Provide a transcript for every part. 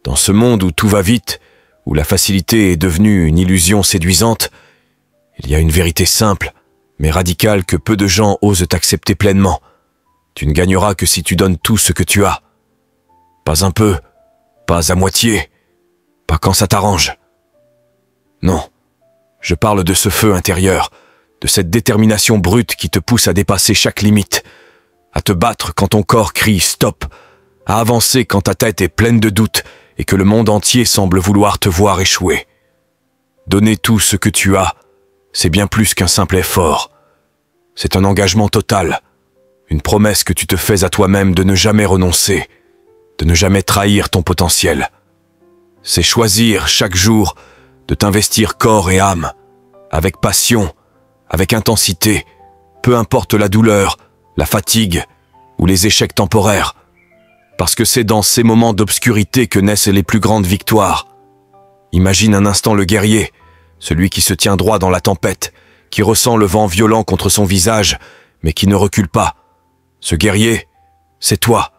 Dans ce monde où tout va vite, où la facilité est devenue une illusion séduisante, il y a une vérité simple, mais radicale que peu de gens osent accepter pleinement. Tu ne gagneras que si tu donnes tout ce que tu as. Pas un peu, pas à moitié, pas quand ça t'arrange. Non, je parle de ce feu intérieur, de cette détermination brute qui te pousse à dépasser chaque limite, à te battre quand ton corps crie « stop », à avancer quand ta tête est pleine de doutes et que le monde entier semble vouloir te voir échouer. Donner tout ce que tu as, c'est bien plus qu'un simple effort. C'est un engagement total, une promesse que tu te fais à toi-même de ne jamais renoncer, de ne jamais trahir ton potentiel. C'est choisir chaque jour de t'investir corps et âme, avec passion, avec intensité, peu importe la douleur, la fatigue ou les échecs temporaires, parce que c'est dans ces moments d'obscurité que naissent les plus grandes victoires. Imagine un instant le guerrier, celui qui se tient droit dans la tempête, qui ressent le vent violent contre son visage, mais qui ne recule pas. Ce guerrier, c'est toi.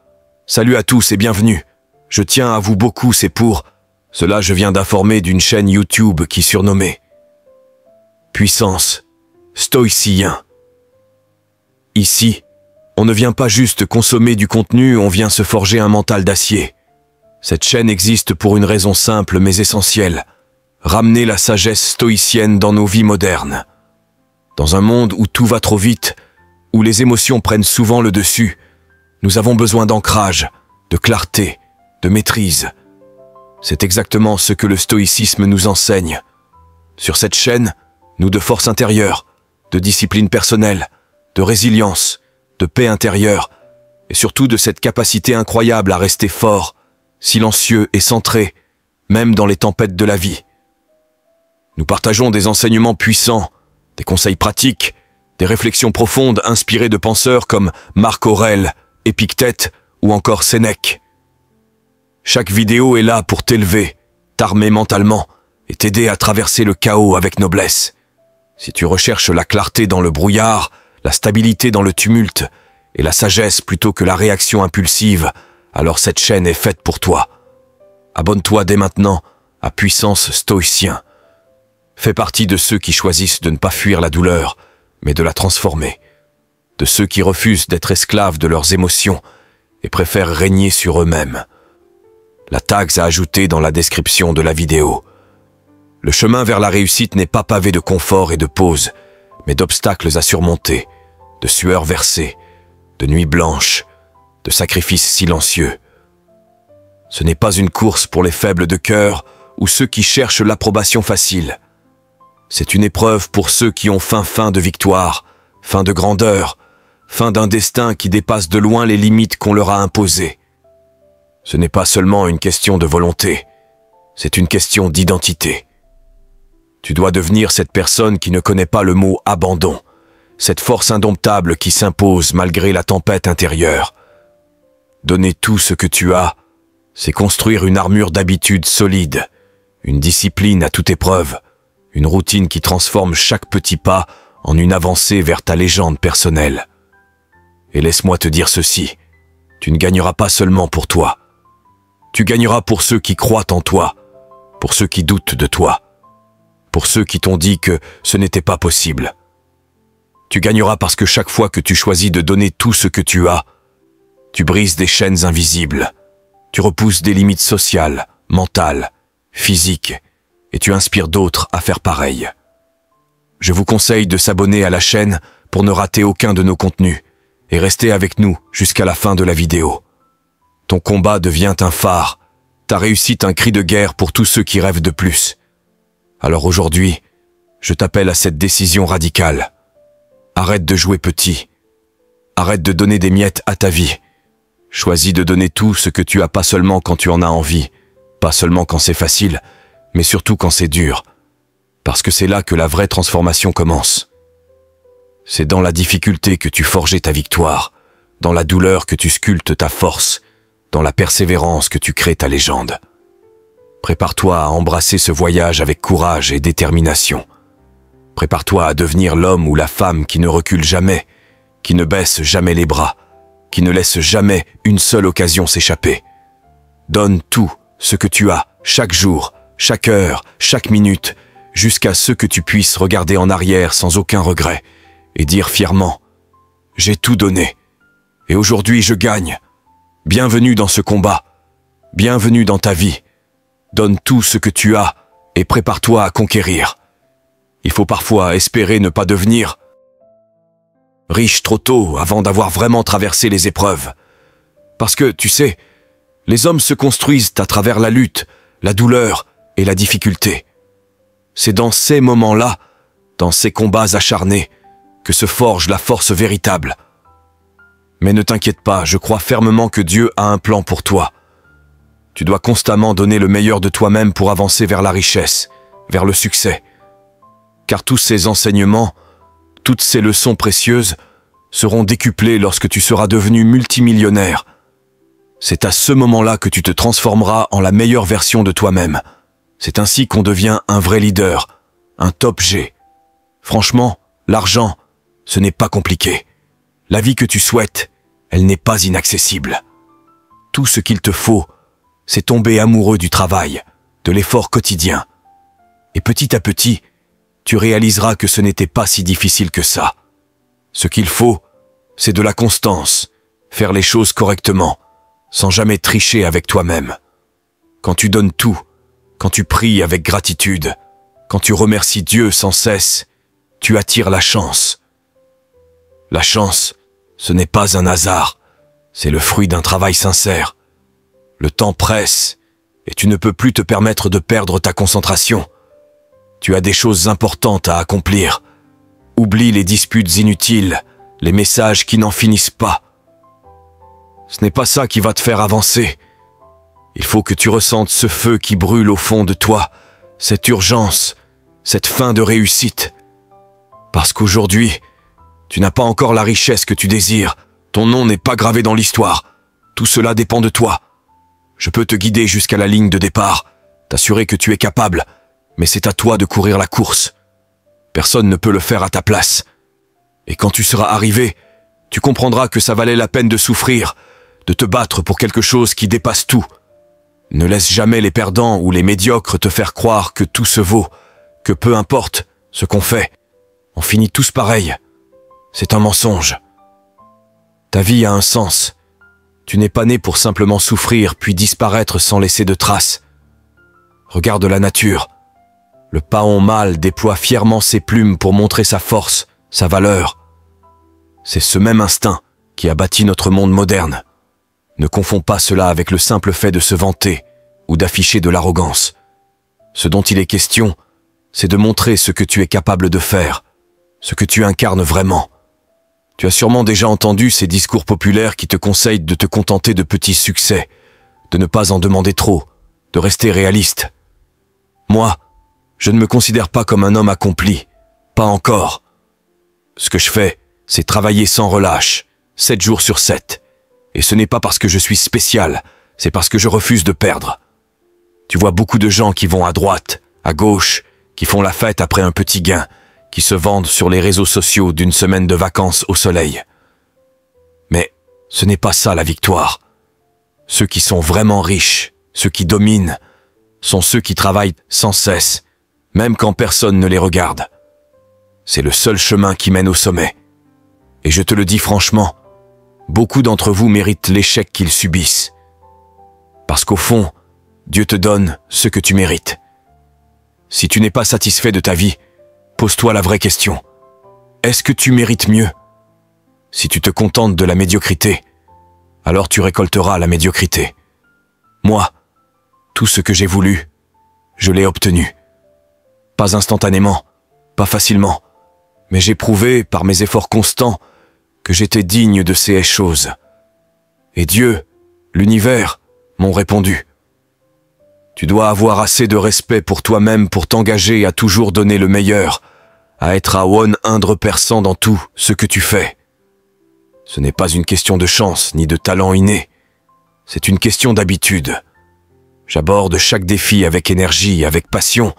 Salut à tous et bienvenue. Je tiens à vous beaucoup, c'est pour cela je viens d'informer d'une chaîne YouTube qui surnommée Puissance Stoïcien. Ici, on ne vient pas juste consommer du contenu, on vient se forger un mental d'acier. Cette chaîne existe pour une raison simple mais essentielle, ramener la sagesse stoïcienne dans nos vies modernes. Dans un monde où tout va trop vite, où les émotions prennent souvent le dessus, nous avons besoin d'ancrage, de clarté, de maîtrise. C'est exactement ce que le stoïcisme nous enseigne. Sur cette chaîne, nous de force intérieure, de discipline personnelle, de résilience, de paix intérieure, et surtout de cette capacité incroyable à rester fort, silencieux et centré, même dans les tempêtes de la vie. Nous partageons des enseignements puissants, des conseils pratiques, des réflexions profondes inspirées de penseurs comme Marc Aurèle, Épictète ou encore Sénèque. Chaque vidéo est là pour t'élever, t'armer mentalement et t'aider à traverser le chaos avec noblesse. Si tu recherches la clarté dans le brouillard, la stabilité dans le tumulte et la sagesse plutôt que la réaction impulsive, alors cette chaîne est faite pour toi. Abonne-toi dès maintenant à Puissance Stoïcien. Fais partie de ceux qui choisissent de ne pas fuir la douleur, mais de la transformer. De ceux qui refusent d'être esclaves de leurs émotions et préfèrent régner sur eux-mêmes. La tags à ajouter dans la description de la vidéo. Le chemin vers la réussite n'est pas pavé de confort et de pauses, mais d'obstacles à surmonter, de sueurs versées, de nuits blanches, de sacrifices silencieux. Ce n'est pas une course pour les faibles de cœur ou ceux qui cherchent l'approbation facile. C'est une épreuve pour ceux qui ont faim de victoire, faim de grandeur, faim d'un destin qui dépasse de loin les limites qu'on leur a imposées. Ce n'est pas seulement une question de volonté, c'est une question d'identité. Tu dois devenir cette personne qui ne connaît pas le mot abandon, cette force indomptable qui s'impose malgré la tempête intérieure. Donner tout ce que tu as, c'est construire une armure d'habitude solide, une discipline à toute épreuve, une routine qui transforme chaque petit pas en une avancée vers ta légende personnelle. Et laisse-moi te dire ceci, tu ne gagneras pas seulement pour toi. Tu gagneras pour ceux qui croient en toi, pour ceux qui doutent de toi, pour ceux qui t'ont dit que ce n'était pas possible. Tu gagneras parce que chaque fois que tu choisis de donner tout ce que tu as, tu brises des chaînes invisibles, tu repousses des limites sociales, mentales, physiques, et tu inspires d'autres à faire pareil. Je vous conseille de s'abonner à la chaîne pour ne rater aucun de nos contenus et rester avec nous jusqu'à la fin de la vidéo. Ton combat devient un phare, ta réussite un cri de guerre pour tous ceux qui rêvent de plus. Alors aujourd'hui, je t'appelle à cette décision radicale. Arrête de jouer petit. Arrête de donner des miettes à ta vie. Choisis de donner tout ce que tu as pas seulement quand tu en as envie, pas seulement quand c'est facile, mais surtout quand c'est dur. Parce que c'est là que la vraie transformation commence. C'est dans la difficulté que tu forges ta victoire, dans la douleur que tu sculptes ta force, dans la persévérance que tu crées ta légende. Prépare-toi à embrasser ce voyage avec courage et détermination. Prépare-toi à devenir l'homme ou la femme qui ne recule jamais, qui ne baisse jamais les bras, qui ne laisse jamais une seule occasion s'échapper. Donne tout ce que tu as, chaque jour, chaque heure, chaque minute, jusqu'à ce que tu puisses regarder en arrière sans aucun regret et dire fièrement « J'ai tout donné, et aujourd'hui je gagne. Bienvenue dans ce combat, bienvenue dans ta vie. Donne tout ce que tu as et prépare-toi à conquérir. Il faut parfois espérer ne pas devenir riche trop tôt avant d'avoir vraiment traversé les épreuves. Parce que, tu sais, les hommes se construisent à travers la lutte, la douleur et la difficulté. C'est dans ces moments-là, dans ces combats acharnés, que se forge la force véritable. Mais ne t'inquiète pas, je crois fermement que Dieu a un plan pour toi. Tu dois constamment donner le meilleur de toi-même pour avancer vers la richesse, vers le succès. Car tous ces enseignements, toutes ces leçons précieuses seront décuplées lorsque tu seras devenu multimillionnaire. C'est à ce moment-là que tu te transformeras en la meilleure version de toi-même. C'est ainsi qu'on devient un vrai leader, un top G. Franchement, l'argent, ce n'est pas compliqué. La vie que tu souhaites, elle n'est pas inaccessible. Tout ce qu'il te faut, c'est tomber amoureux du travail, de l'effort quotidien. Et petit à petit, tu réaliseras que ce n'était pas si difficile que ça. Ce qu'il faut, c'est de la constance, faire les choses correctement, sans jamais tricher avec toi-même. Quand tu donnes tout, quand tu pries avec gratitude, quand tu remercies Dieu sans cesse, tu attires la chance. La chance, ce n'est pas un hasard, c'est le fruit d'un travail sincère. Le temps presse et tu ne peux plus te permettre de perdre ta concentration. Tu as des choses importantes à accomplir. Oublie les disputes inutiles, les messages qui n'en finissent pas. Ce n'est pas ça qui va te faire avancer. Il faut que tu ressentes ce feu qui brûle au fond de toi, cette urgence, cette faim de réussite. Parce qu'aujourd'hui, tu n'as pas encore la richesse que tu désires. Ton nom n'est pas gravé dans l'histoire. Tout cela dépend de toi. Je peux te guider jusqu'à la ligne de départ, t'assurer que tu es capable, mais c'est à toi de courir la course. Personne ne peut le faire à ta place. Et quand tu seras arrivé, tu comprendras que ça valait la peine de souffrir, de te battre pour quelque chose qui dépasse tout. Ne laisse jamais les perdants ou les médiocres te faire croire que tout se vaut, que peu importe ce qu'on fait, on finit tous pareil. C'est un mensonge. Ta vie a un sens. Tu n'es pas né pour simplement souffrir puis disparaître sans laisser de traces. Regarde la nature. Le paon mâle déploie fièrement ses plumes pour montrer sa force, sa valeur. C'est ce même instinct qui a bâti notre monde moderne. Ne confonds pas cela avec le simple fait de se vanter ou d'afficher de l'arrogance. Ce dont il est question, c'est de montrer ce que tu es capable de faire, ce que tu incarnes vraiment. Tu as sûrement déjà entendu ces discours populaires qui te conseillent de te contenter de petits succès, de ne pas en demander trop, de rester réaliste. Moi, je ne me considère pas comme un homme accompli, pas encore. Ce que je fais, c'est travailler sans relâche, 7 jours sur 7. Et ce n'est pas parce que je suis spécial, c'est parce que je refuse de perdre. Tu vois beaucoup de gens qui vont à droite, à gauche, qui font la fête après un petit gain, qui se vendent sur les réseaux sociaux d'une semaine de vacances au soleil. Mais ce n'est pas ça la victoire. Ceux qui sont vraiment riches, ceux qui dominent, sont ceux qui travaillent sans cesse, même quand personne ne les regarde. C'est le seul chemin qui mène au sommet. Et je te le dis franchement, beaucoup d'entre vous méritent l'échec qu'ils subissent. Parce qu'au fond, Dieu te donne ce que tu mérites. Si tu n'es pas satisfait de ta vie, pose-toi la vraie question. Est-ce que tu mérites mieux? Si tu te contentes de la médiocrité, alors tu récolteras la médiocrité. Moi, tout ce que j'ai voulu, je l'ai obtenu. Pas instantanément, pas facilement, mais j'ai prouvé par mes efforts constants que j'étais digne de ces choses. Et Dieu, l'univers, m'ont répondu. Tu dois avoir assez de respect pour toi-même pour t'engager à toujours donner le meilleur, à être à 100% dans tout ce que tu fais. Ce n'est pas une question de chance ni de talent inné, c'est une question d'habitude. J'aborde chaque défi avec énergie, avec passion,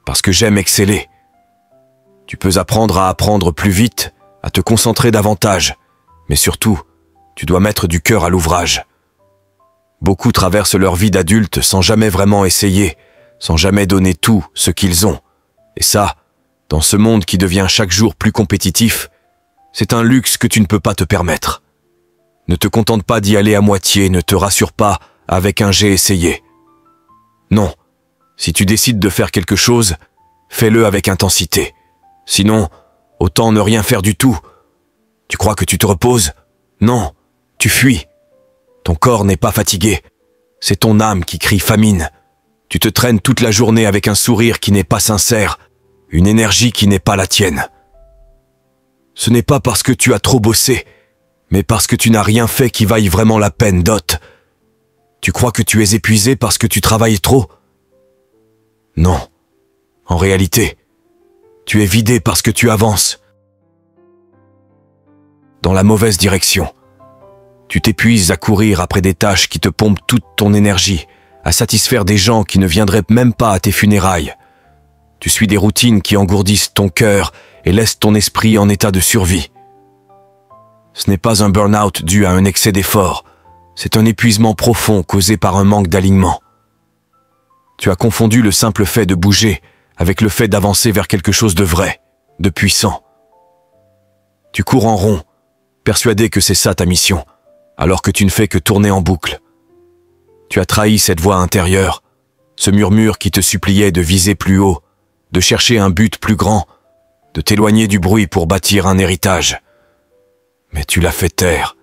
parce que j'aime exceller. Tu peux apprendre à apprendre plus vite, à te concentrer davantage, mais surtout, tu dois mettre du cœur à l'ouvrage. Beaucoup traversent leur vie d'adulte sans jamais vraiment essayer, sans jamais donner tout ce qu'ils ont. Et ça, dans ce monde qui devient chaque jour plus compétitif, c'est un luxe que tu ne peux pas te permettre. Ne te contente pas d'y aller à moitié, ne te rassure pas avec un j'ai essayé. Non, si tu décides de faire quelque chose, fais-le avec intensité. Sinon, autant ne rien faire du tout. Tu crois que tu te reposes? Non, tu fuis. Ton corps n'est pas fatigué. C'est ton âme qui crie famine. Tu te traînes toute la journée avec un sourire qui n'est pas sincère, une énergie qui n'est pas la tienne. Ce n'est pas parce que tu as trop bossé, mais parce que tu n'as rien fait qui vaille vraiment la peine, Dot. Tu crois que tu es épuisé parce que tu travailles trop? Non. En réalité, tu es vidé parce que tu avances dans la mauvaise direction. Tu t'épuises à courir après des tâches qui te pompent toute ton énergie, à satisfaire des gens qui ne viendraient même pas à tes funérailles. Tu suis des routines qui engourdissent ton cœur et laissent ton esprit en état de survie. Ce n'est pas un burn-out dû à un excès d'effort, c'est un épuisement profond causé par un manque d'alignement. Tu as confondu le simple fait de bouger avec le fait d'avancer vers quelque chose de vrai, de puissant. Tu cours en rond, persuadé que c'est ça ta mission, alors que tu ne fais que tourner en boucle. Tu as trahi cette voix intérieure, ce murmure qui te suppliait de viser plus haut, de chercher un but plus grand, de t'éloigner du bruit pour bâtir un héritage. Mais tu l'as fait taire.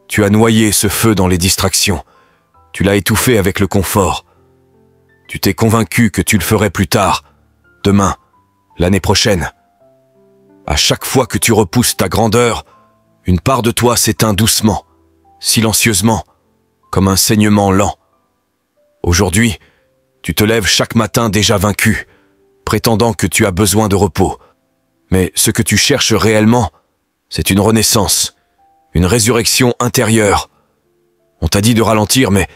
Tu as noyé ce feu dans les distractions. Tu l'as étouffé avec le confort. Tu t'es convaincu que tu le ferais plus tard, demain, l'année prochaine. À chaque fois que tu repousses ta grandeur, une part de toi s'éteint doucement, silencieusement, comme un saignement lent. Aujourd'hui, tu te lèves chaque matin déjà vaincu, prétendant que tu as besoin de repos. Mais ce que tu cherches réellement, c'est une renaissance, une résurrection intérieure. On t'a dit de ralentir, mais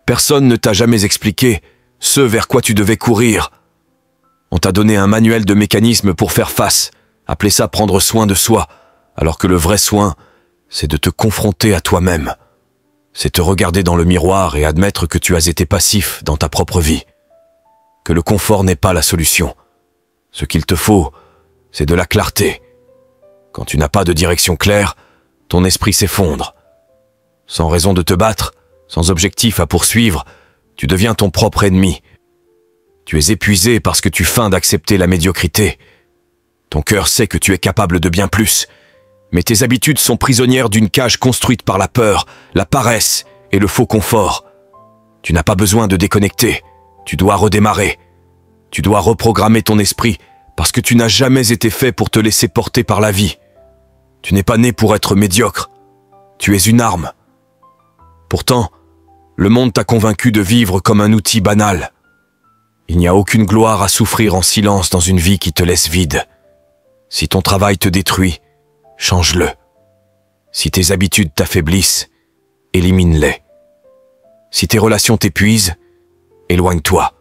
personne ne t'a jamais expliqué ce vers quoi tu devais courir. On t'a donné un manuel de mécanismes pour faire face, appelez ça prendre soin de soi, alors que le vrai soin, c'est de te confronter à toi-même. C'est te regarder dans le miroir et admettre que tu as été passif dans ta propre vie. Que le confort n'est pas la solution. Ce qu'il te faut, c'est de la clarté. Quand tu n'as pas de direction claire, ton esprit s'effondre. Sans raison de te battre, sans objectif à poursuivre, tu deviens ton propre ennemi. Tu es épuisé parce que tu feins d'accepter la médiocrité. Ton cœur sait que tu es capable de bien plus, mais tes habitudes sont prisonnières d'une cage construite par la peur, la paresse et le faux confort. Tu n'as pas besoin de déconnecter, tu dois redémarrer. Tu dois reprogrammer ton esprit parce que tu n'as jamais été fait pour te laisser porter par la vie. Tu n'es pas né pour être médiocre, tu es une arme. Pourtant, le monde t'a convaincu de vivre comme un outil banal. Il n'y a aucune gloire à souffrir en silence dans une vie qui te laisse vide. Si ton travail te détruit, change-le. Si tes habitudes t'affaiblissent, élimine-les. Si tes relations t'épuisent, éloigne-toi.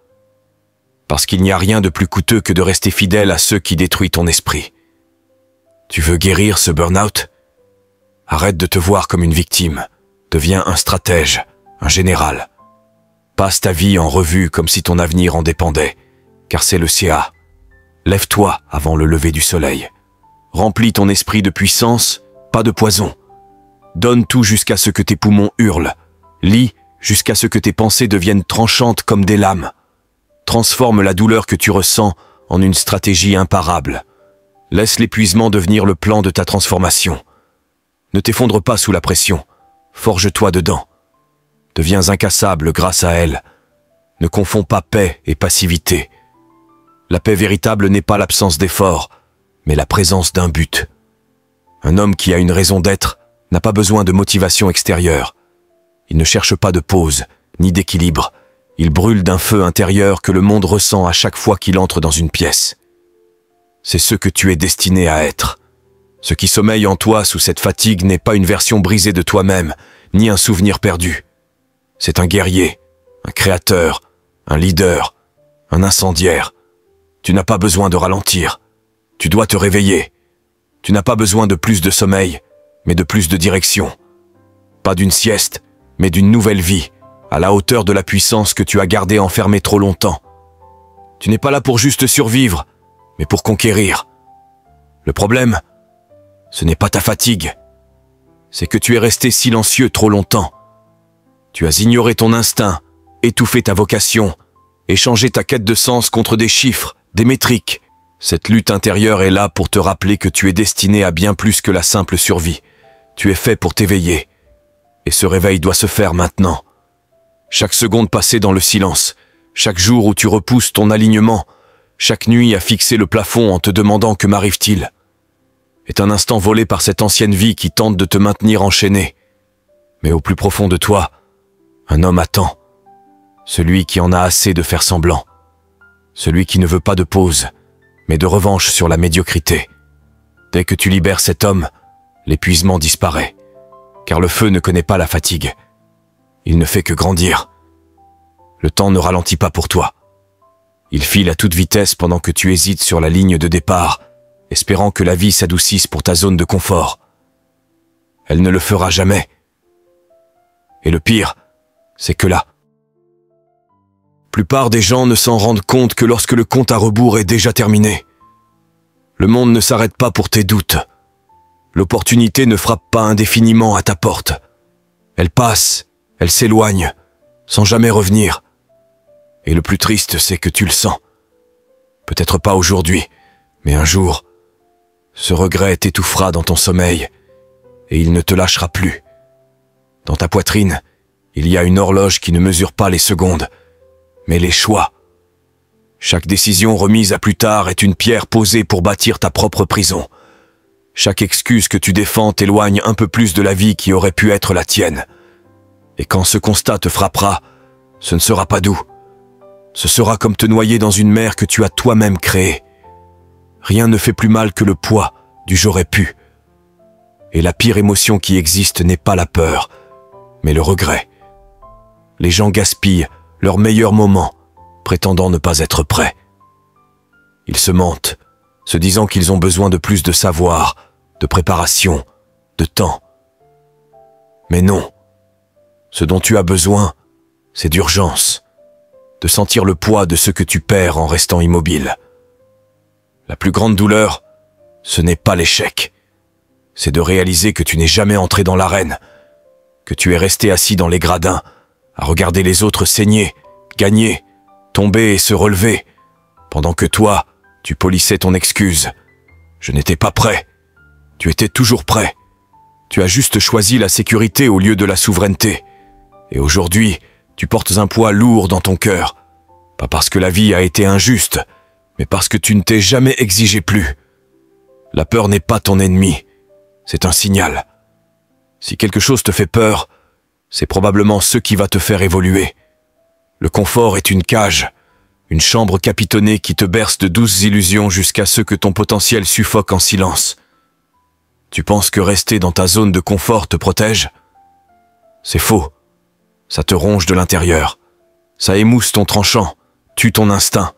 Parce qu'il n'y a rien de plus coûteux que de rester fidèle à ceux qui détruisent ton esprit. Tu veux guérir ce burn-out? Arrête de te voir comme une victime. Deviens un stratège, un général. Passe ta vie en revue comme si ton avenir en dépendait, car c'est le CA. Lève-toi avant le lever du soleil. Remplis ton esprit de puissance, pas de poison. Donne tout jusqu'à ce que tes poumons hurlent. Lis jusqu'à ce que tes pensées deviennent tranchantes comme des lames. Transforme la douleur que tu ressens en une stratégie imparable. Laisse l'épuisement devenir le plan de ta transformation. Ne t'effondre pas sous la pression. Forge-toi dedans. Deviens incassable grâce à elle. Ne confonds pas paix et passivité. La paix véritable n'est pas l'absence d'effort, mais la présence d'un but. Un homme qui a une raison d'être n'a pas besoin de motivation extérieure. Il ne cherche pas de pause, ni d'équilibre. Il brûle d'un feu intérieur que le monde ressent à chaque fois qu'il entre dans une pièce. C'est ce que tu es destiné à être. Ce qui sommeille en toi sous cette fatigue n'est pas une version brisée de toi-même, ni un souvenir perdu. C'est un guerrier, un créateur, un leader, un incendiaire. Tu n'as pas besoin de ralentir. Tu dois te réveiller. Tu n'as pas besoin de plus de sommeil, mais de plus de direction. Pas d'une sieste, mais d'une nouvelle vie, à la hauteur de la puissance que tu as gardée enfermée trop longtemps. Tu n'es pas là pour juste survivre, mais pour conquérir. Le problème, ce n'est pas ta fatigue, c'est que tu es resté silencieux trop longtemps. Tu as ignoré ton instinct, étouffé ta vocation, échangé ta quête de sens contre des chiffres, des métriques. Cette lutte intérieure est là pour te rappeler que tu es destiné à bien plus que la simple survie. Tu es fait pour t'éveiller. Et ce réveil doit se faire maintenant. Chaque seconde passée dans le silence, chaque jour où tu repousses ton alignement, chaque nuit à fixer le plafond en te demandant que m'arrive-t-il, est un instant volé par cette ancienne vie qui tente de te maintenir enchaîné. Mais au plus profond de toi, un homme attend. Celui qui en a assez de faire semblant. Celui qui ne veut pas de pause, mais de revanche sur la médiocrité. Dès que tu libères cet homme, l'épuisement disparaît. Car le feu ne connaît pas la fatigue. Il ne fait que grandir. Le temps ne ralentit pas pour toi. Il file à toute vitesse pendant que tu hésites sur la ligne de départ, espérant que la vie s'adoucisse pour ta zone de confort. Elle ne le fera jamais. Et le pire, c'est que là, plupart des gens ne s'en rendent compte que lorsque le compte à rebours est déjà terminé. Le monde ne s'arrête pas pour tes doutes. L'opportunité ne frappe pas indéfiniment à ta porte. Elle passe, elle s'éloigne, sans jamais revenir. Et le plus triste, c'est que tu le sens. Peut-être pas aujourd'hui, mais un jour, ce regret t'étouffera dans ton sommeil, et il ne te lâchera plus. Dans ta poitrine, il y a une horloge qui ne mesure pas les secondes, mais les choix. Chaque décision remise à plus tard est une pierre posée pour bâtir ta propre prison. Chaque excuse que tu défends t'éloigne un peu plus de la vie qui aurait pu être la tienne. Et quand ce constat te frappera, ce ne sera pas doux. Ce sera comme te noyer dans une mer que tu as toi-même créée. Rien ne fait plus mal que le poids du « j'aurais pu ». Et la pire émotion qui existe n'est pas la peur, mais le regret. Les gens gaspillent leur meilleur moment, prétendant ne pas être prêts. Ils se mentent, se disant qu'ils ont besoin de plus de savoir, de préparation, de temps. Mais non, ce dont tu as besoin, c'est d'urgence, de sentir le poids de ce que tu perds en restant immobile. La plus grande douleur, ce n'est pas l'échec, c'est de réaliser que tu n'es jamais entré dans l'arène, que tu es resté assis dans les gradins, à regarder les autres saigner, gagner, tomber et se relever, pendant que toi, tu polissais ton excuse. Je n'étais pas prêt. Tu étais toujours prêt. Tu as juste choisi la sécurité au lieu de la souveraineté. Et aujourd'hui, tu portes un poids lourd dans ton cœur. Pas parce que la vie a été injuste, mais parce que tu ne t'es jamais exigé plus. La peur n'est pas ton ennemi. C'est un signal. Si quelque chose te fait peur, c'est probablement ce qui va te faire évoluer. Le confort est une cage, une chambre capitonnée qui te berce de douces illusions jusqu'à ce que ton potentiel suffoque en silence. Tu penses que rester dans ta zone de confort te protège? C'est faux. Ça te ronge de l'intérieur. Ça émousse ton tranchant, tue ton instinct.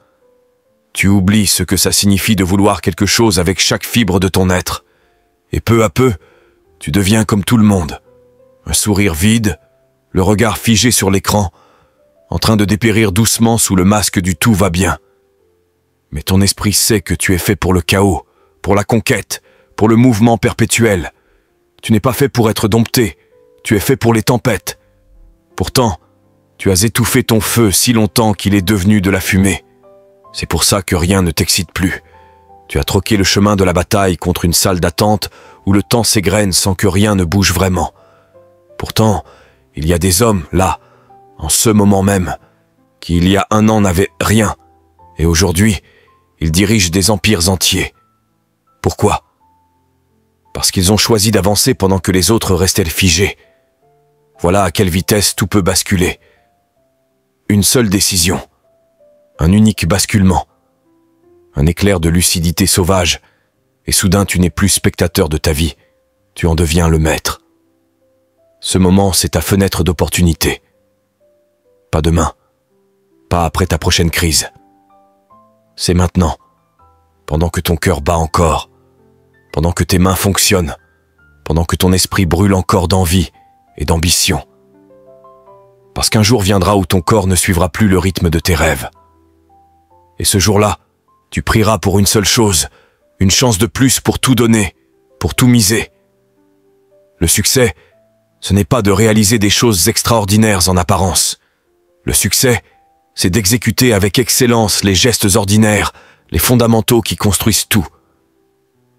Tu oublies ce que ça signifie de vouloir quelque chose avec chaque fibre de ton être. Et peu à peu, tu deviens comme tout le monde. Un sourire vide, le regard figé sur l'écran, en train de dépérir doucement sous le masque du tout va bien. Mais ton esprit sait que tu es fait pour le chaos, pour la conquête, pour le mouvement perpétuel. Tu n'es pas fait pour être dompté, tu es fait pour les tempêtes. Pourtant, tu as étouffé ton feu si longtemps qu'il est devenu de la fumée. C'est pour ça que rien ne t'excite plus. Tu as troqué le chemin de la bataille contre une salle d'attente où le temps s'égrène sans que rien ne bouge vraiment. Pourtant, il y a des hommes, là, en ce moment même, qui il y a un an n'avaient rien, et aujourd'hui, ils dirigent des empires entiers. Pourquoi? Parce qu'ils ont choisi d'avancer pendant que les autres restaient figés. Voilà à quelle vitesse tout peut basculer. Une seule décision, un unique basculement, un éclair de lucidité sauvage, et soudain tu n'es plus spectateur de ta vie, tu en deviens le maître. Ce moment, c'est ta fenêtre d'opportunité. Pas demain, pas après ta prochaine crise. C'est maintenant, pendant que ton cœur bat encore, pendant que tes mains fonctionnent, pendant que ton esprit brûle encore d'envie et d'ambition. Parce qu'un jour viendra où ton corps ne suivra plus le rythme de tes rêves. Et ce jour-là, tu prieras pour une seule chose, une chance de plus pour tout donner, pour tout miser. Le succès, ce n'est pas de réaliser des choses extraordinaires en apparence. Le succès, c'est d'exécuter avec excellence les gestes ordinaires, les fondamentaux qui construisent tout.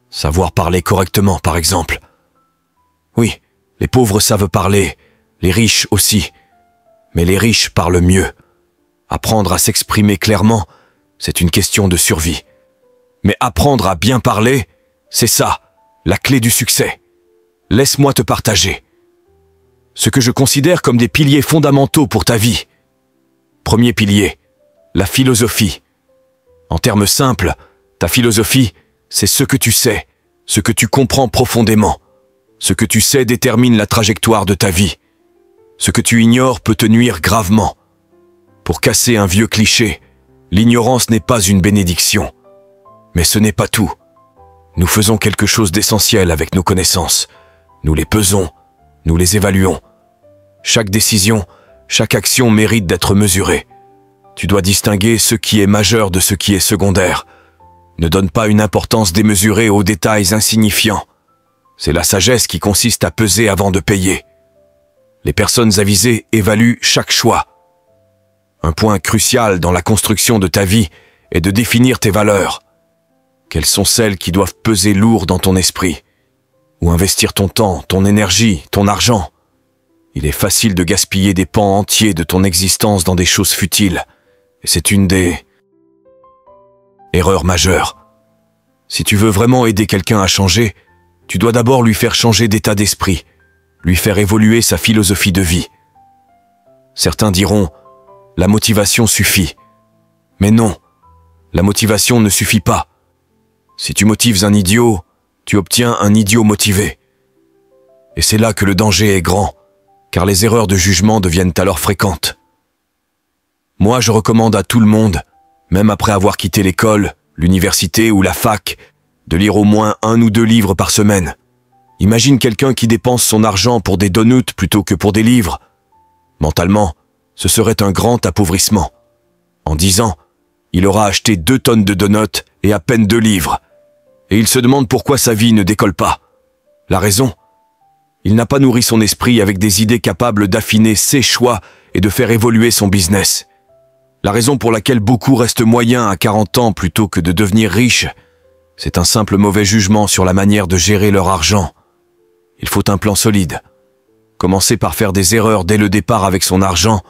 Savoir parler correctement, par exemple. Oui, les pauvres savent parler, les riches aussi. Mais les riches parlent mieux. Apprendre à s'exprimer clairement, c'est une question de survie. Mais apprendre à bien parler, c'est ça, la clé du succès. Laisse-moi te partager ce que je considère comme des piliers fondamentaux pour ta vie. Premier pilier, la philosophie. En termes simples, ta philosophie, c'est ce que tu sais, ce que tu comprends profondément. Ce que tu sais détermine la trajectoire de ta vie. Ce que tu ignores peut te nuire gravement. Pour casser un vieux cliché, l'ignorance n'est pas une bénédiction. Mais ce n'est pas tout. Nous faisons quelque chose d'essentiel avec nos connaissances. Nous les pesons, nous les évaluons. Chaque décision, chaque action mérite d'être mesurée. Tu dois distinguer ce qui est majeur de ce qui est secondaire. Ne donne pas une importance démesurée aux détails insignifiants. C'est la sagesse qui consiste à peser avant de payer. Les personnes avisées évaluent chaque choix. Un point crucial dans la construction de ta vie est de définir tes valeurs. Quelles sont celles qui doivent peser lourd dans ton esprit? Où investir ton temps, ton énergie, ton argent? Il est facile de gaspiller des pans entiers de ton existence dans des choses futiles. Et c'est une des erreurs majeures. Si tu veux vraiment aider quelqu'un à changer, tu dois d'abord lui faire changer d'état d'esprit, lui faire évoluer sa philosophie de vie. Certains diront « la motivation suffit ». Mais non, la motivation ne suffit pas. Si tu motives un idiot, tu obtiens un idiot motivé. Et c'est là que le danger est grand, car les erreurs de jugement deviennent alors fréquentes. Moi, je recommande à tout le monde, même après avoir quitté l'école, l'université ou la fac, de lire au moins 1 ou 2 livres par semaine. Imagine quelqu'un qui dépense son argent pour des donuts plutôt que pour des livres. Mentalement, ce serait un grand appauvrissement. En 10 ans, il aura acheté 2 tonnes de donuts et à peine 2 livres. Et il se demande pourquoi sa vie ne décolle pas. La raison? Il n'a pas nourri son esprit avec des idées capables d'affiner ses choix et de faire évoluer son business. La raison pour laquelle beaucoup restent moyens à 40 ans plutôt que de devenir riches, c'est un simple mauvais jugement sur la manière de gérer leur argent. Il faut un plan solide. Commencer par faire des erreurs dès le départ avec son argent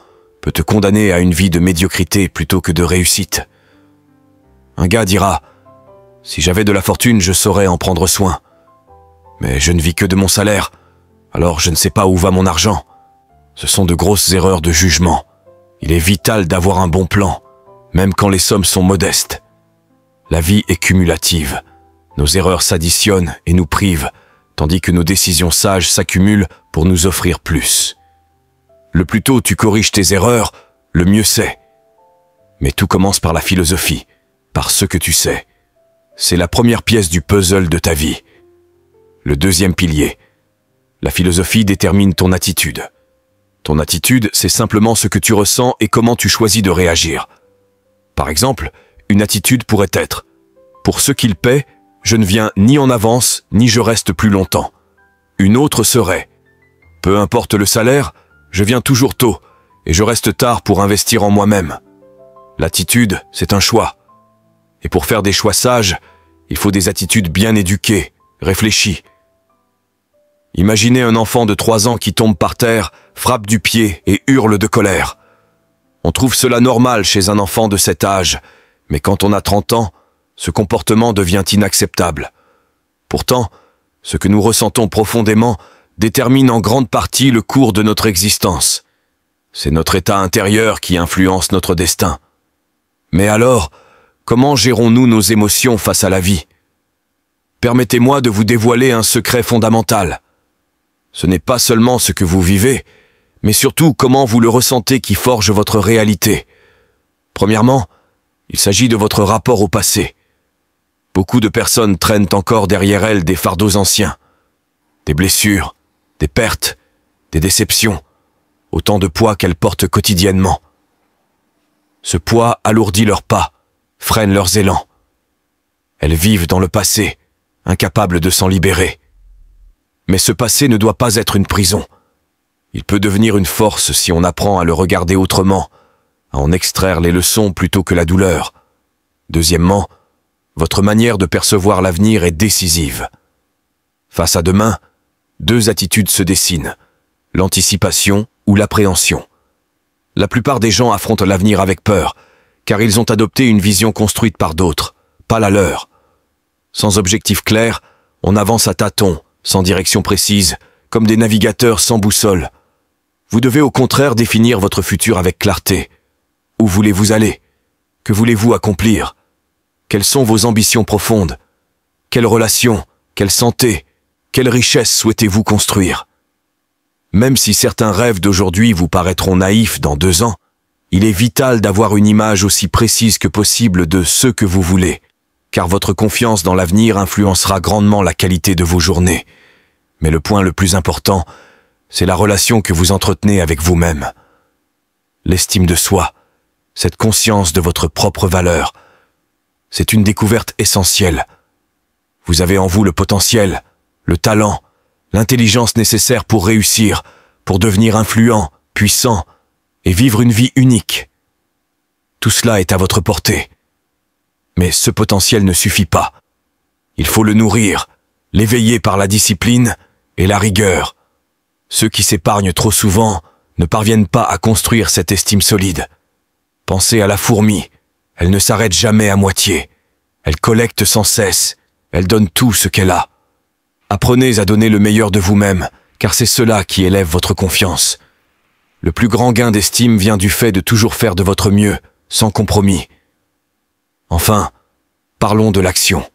peut te condamner à une vie de médiocrité plutôt que de réussite. Un gars dira « Si j'avais de la fortune, je saurais en prendre soin. Mais je ne vis que de mon salaire, alors je ne sais pas où va mon argent. » Ce sont de grosses erreurs de jugement. Il est vital d'avoir un bon plan, même quand les sommes sont modestes. La vie est cumulative. Nos erreurs s'additionnent et nous privent, tandis que nos décisions sages s'accumulent pour nous offrir plus. Le plus tôt tu corriges tes erreurs, le mieux c'est. Mais tout commence par la philosophie, par ce que tu sais. C'est la première pièce du puzzle de ta vie. Le deuxième pilier. La philosophie détermine ton attitude. Ton attitude, c'est simplement ce que tu ressens et comment tu choisis de réagir. Par exemple, une attitude pourrait être « Pour ce qu'il paie, je ne viens ni en avance, ni je reste plus longtemps ». Une autre serait « Peu importe le salaire, je viens toujours tôt et je reste tard pour investir en moi-même ». L'attitude, c'est un choix. Et pour faire des choix sages, il faut des attitudes bien éduquées, réfléchies. Imaginez un enfant de 3 ans qui tombe par terre, frappe du pied et hurle de colère. On trouve cela normal chez un enfant de cet âge, mais quand on a 30 ans, ce comportement devient inacceptable. Pourtant, ce que nous ressentons profondément détermine en grande partie le cours de notre existence. C'est notre état intérieur qui influence notre destin. Mais alors, comment gérons-nous nos émotions face à la vie? Permettez-moi de vous dévoiler un secret fondamental. Ce n'est pas seulement ce que vous vivez, mais surtout comment vous le ressentez qui forge votre réalité. Premièrement, il s'agit de votre rapport au passé. Beaucoup de personnes traînent encore derrière elles des fardeaux anciens. Des blessures, des pertes, des déceptions. autant de poids qu'elles portent quotidiennement. Ce poids alourdit leurs pas, freine leurs élans. Elles vivent dans le passé, incapables de s'en libérer. Mais ce passé ne doit pas être une prison. Il peut devenir une force si on apprend à le regarder autrement, à en extraire les leçons plutôt que la douleur. Deuxièmement, votre manière de percevoir l'avenir est décisive. Face à demain, deux attitudes se dessinent, l'anticipation ou l'appréhension. La plupart des gens affrontent l'avenir avec peur, car ils ont adopté une vision construite par d'autres, pas la leur. Sans objectif clair, on avance à tâtons, sans direction précise, comme des navigateurs sans boussole. Vous devez au contraire définir votre futur avec clarté. Où voulez-vous aller? Que voulez-vous accomplir? Quelles sont vos ambitions profondes? Quelles relations? Quelle santé? Quelle richesse souhaitez-vous construire? Même si certains rêves d'aujourd'hui vous paraîtront naïfs dans 2 ans, il est vital d'avoir une image aussi précise que possible de ce que vous voulez, car votre confiance dans l'avenir influencera grandement la qualité de vos journées. Mais le point le plus important, c'est la relation que vous entretenez avec vous-même. L'estime de soi, cette conscience de votre propre valeur, c'est une découverte essentielle. Vous avez en vous le potentiel, le talent, l'intelligence nécessaire pour réussir, pour devenir influent, puissant et vivre une vie unique. Tout cela est à votre portée. Mais ce potentiel ne suffit pas. Il faut le nourrir, l'éveiller par la discipline et la rigueur. Ceux qui s'épargnent trop souvent ne parviennent pas à construire cette estime solide. Pensez à la fourmi, elle ne s'arrête jamais à moitié. Elle collecte sans cesse, elle donne tout ce qu'elle a. Apprenez à donner le meilleur de vous-même, car c'est cela qui élève votre confiance. Le plus grand gain d'estime vient du fait de toujours faire de votre mieux, sans compromis. Enfin, parlons de l'action.